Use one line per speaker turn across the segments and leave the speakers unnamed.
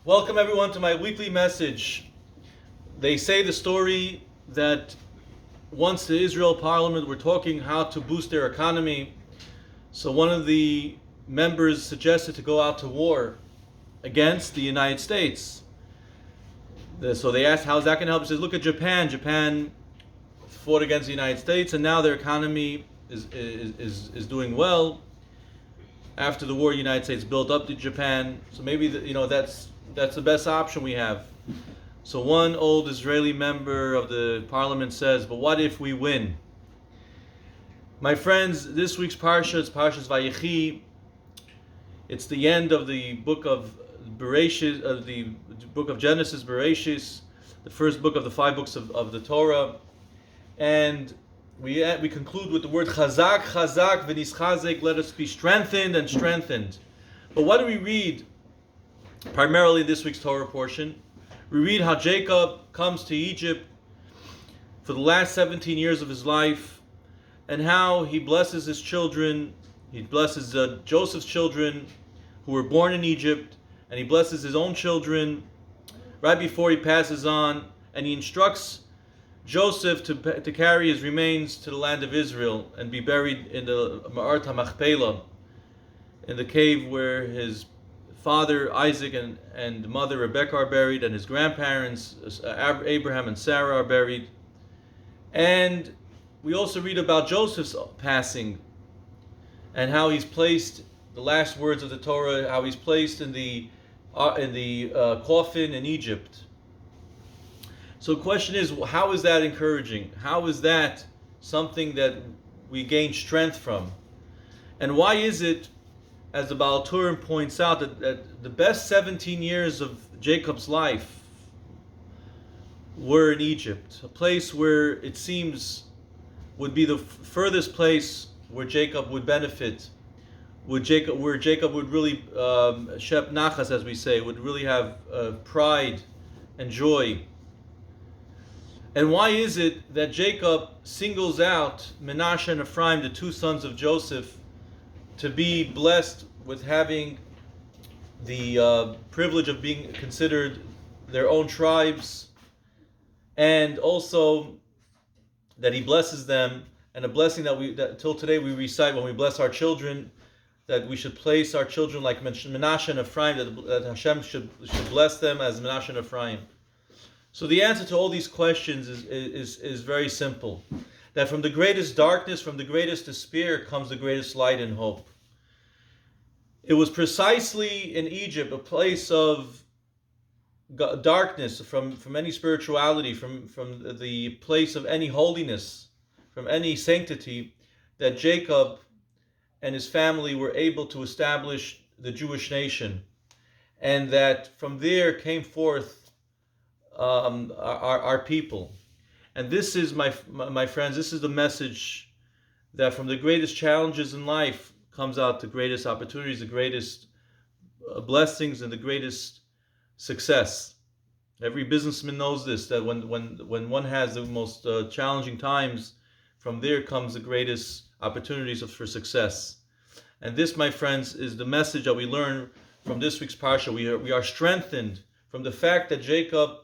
Welcome everyone to my weekly message. They say the story that once the Israel Parliament were talking how to boost their economy, so one of the members suggested to go out to war against the United States. So they asked, how's that going to help? He says, look at Japan. Japan fought against the United States, and now their economy is doing well. After the war, the United States built up to Japan. So maybe that's the best option we have. So one old Israeli member of the parliament says, but what if we win? My friends, this week's Parsha is Parshas Vayechi. It's the end of the book of Bereshit, of the book of Genesis, Bereshit, the first book of the 5 books of the Torah. And we conclude with the word Chazak, Chazak, v'nischazek, let us be strengthened and strengthened. But what do we read primarily in this week's Torah portion? We read how Jacob comes to Egypt for the last 17 years of his life, and how he blesses his children. He blesses Joseph's children who were born in Egypt, and he blesses his own children right before he passes on, and he instructs Joseph to carry his remains to the land of Israel and be buried in the Ma'arat HaMachpelah, in the cave where his father Isaac and mother Rebecca are buried, and his grandparents Abraham and Sarah are buried. And we also read about Joseph's passing and how he's placed, the last words of the Torah, how he's placed in the coffin in Egypt. So the question is, how is that encouraging? How is that something that we gain strength from? And why is it, as the Baal Turim points out, that the best 17 years of Jacob's life were in Egypt, a place where it seems would be the furthest place where Jacob would benefit, where Jacob would really shep nachas, as we say, would really have pride and joy. And why is it that Jacob singles out Menashe and Ephraim, the two sons of Joseph, to be blessed with having the privilege of being considered their own tribes, and also that he blesses them, and a blessing that till today we recite when we bless our children, that we should place our children like Menashe and Ephraim, that Hashem should bless them as Menashe and Ephraim. So the answer to all these questions is very simple. That from the greatest darkness, from the greatest despair, comes the greatest light and hope. It was precisely in Egypt, a place of darkness, from any spirituality, from the place of any holiness, from any sanctity, that Jacob and his family were able to establish the Jewish nation. And that from there came forth our people. And this is, my friends, this is the message, that from the greatest challenges in life comes out the greatest opportunities, the greatest blessings, and the greatest success. Every businessman knows this, that when one has the most challenging times, from there comes the greatest opportunities for success. And this, my friends, is the message that we learn from this week's parsha. We are strengthened from the fact that Jacob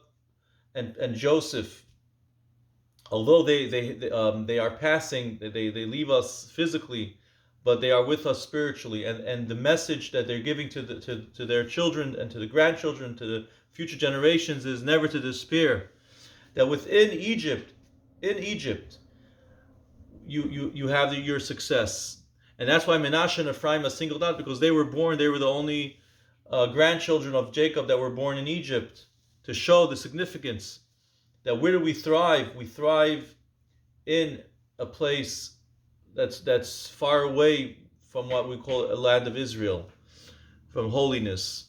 and Joseph, although they are passing, they leave us physically, but they are with us spiritually. And the message that they're giving to their children and to the grandchildren, to the future generations, is never to despair. That within Egypt, you have your success. And that's why Menashe and Ephraim are singled out, because they were the only grandchildren of Jacob that were born in Egypt, to show the significance that where do we thrive? We thrive in a place that's far away from what we call a land of Israel, from holiness.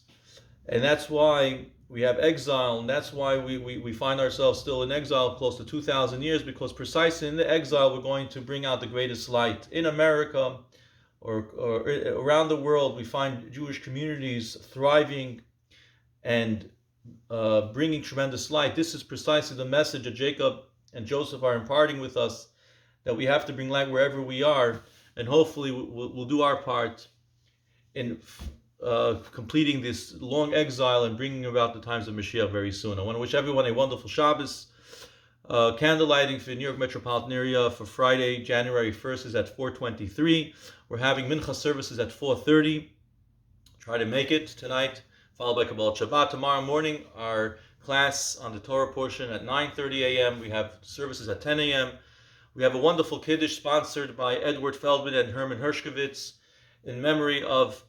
And that's why we have exile, and that's why we find ourselves still in exile close to 2,000 years, because precisely in the exile we're going to bring out the greatest light. In America or around the world, we find Jewish communities thriving and bringing tremendous light. This is precisely the message that Jacob and Joseph are imparting with us, that we have to bring light wherever we are, and hopefully we'll do our part in completing this long exile and bringing about the times of Mashiach very soon. I want to wish everyone a wonderful Shabbos. Candlelighting for the New York metropolitan area for Friday, January 1st is at 4:23. We're having Mincha services at 4:30. Try to make it tonight, followed by Kabbalah Shabbat. Tomorrow morning, our class on the Torah portion at 9:30 a.m. We have services at 10 a.m. We have a wonderful Kiddush sponsored by Edward Feldman and Herman Hershkovitz in memory of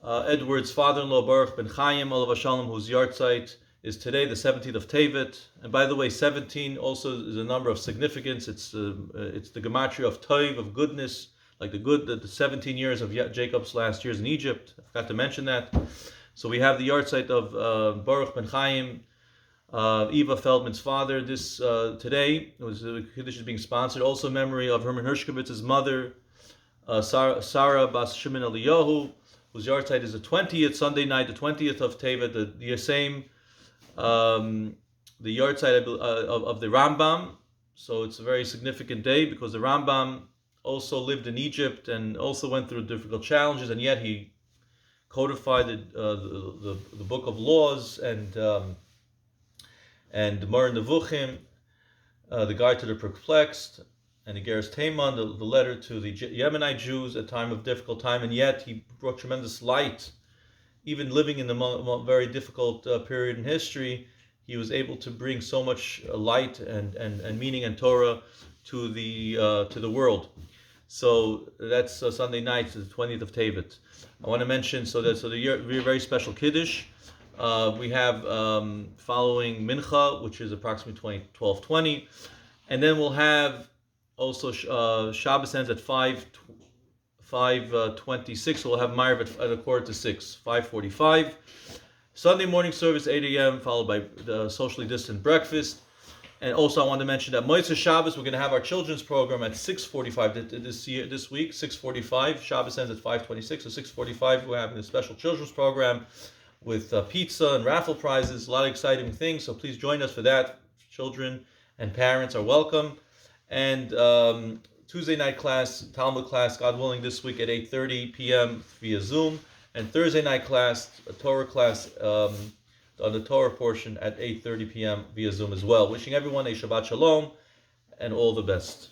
Edward's father-in-law, Baruch Ben Chaim, Olav Shalom, whose yahrzeit is today, the 17th of Tevet. And by the way, 17 also is a number of significance. It's the gematria of Tov, of goodness, like the 17 years of Jacob's last years in Egypt. I forgot to mention that. So we have the yahrzeit of Baruch Ben Chaim, Eva Feldman's father. This today was the Kiddush is being sponsored. Also, memory of Herman Hershkovitz's mother, Sarah Bas Shimon Eliyahu, whose yahrzeit is the 20th, Sunday night, the 20th of Tevet. The same, the yahrzeit of the Rambam. So it's a very significant day because the Rambam also lived in Egypt and also went through difficult challenges, and yet he codified the book of laws and Gemara Nevuchim, the Guide to the Perplexed, and the Geras Teman, the letter to the Yemenite Jews at a time of difficult time, and yet he brought tremendous light. Even living in the very difficult period in history, he was able to bring so much light and meaning and Torah to the world. So that's Sunday night, the 20th of Tevet. I want to mention the very special Kiddush. We have following Mincha, which is approximately 12:20, and then we'll have also Shabbos ends at 5:26. We'll have Ma'ariv at 5:45, 5:45. Sunday morning service 8 a.m. followed by the socially distant breakfast. And also, I want to mention that Motzei Shabbos, we're going to have our children's program at 6:45 this week. 6:45. Shabbos ends at 5:26, so 6:45 we're having a special children's program with pizza and raffle prizes. A lot of exciting things. So please join us for that. Children and parents are welcome. And Tuesday night class, Talmud class, God willing, this week at 8:30 p.m. via Zoom. And Thursday night class, a Torah class on the Torah portion at 8:30 p.m. via Zoom as well. Wishing everyone a Shabbat Shalom and all the best.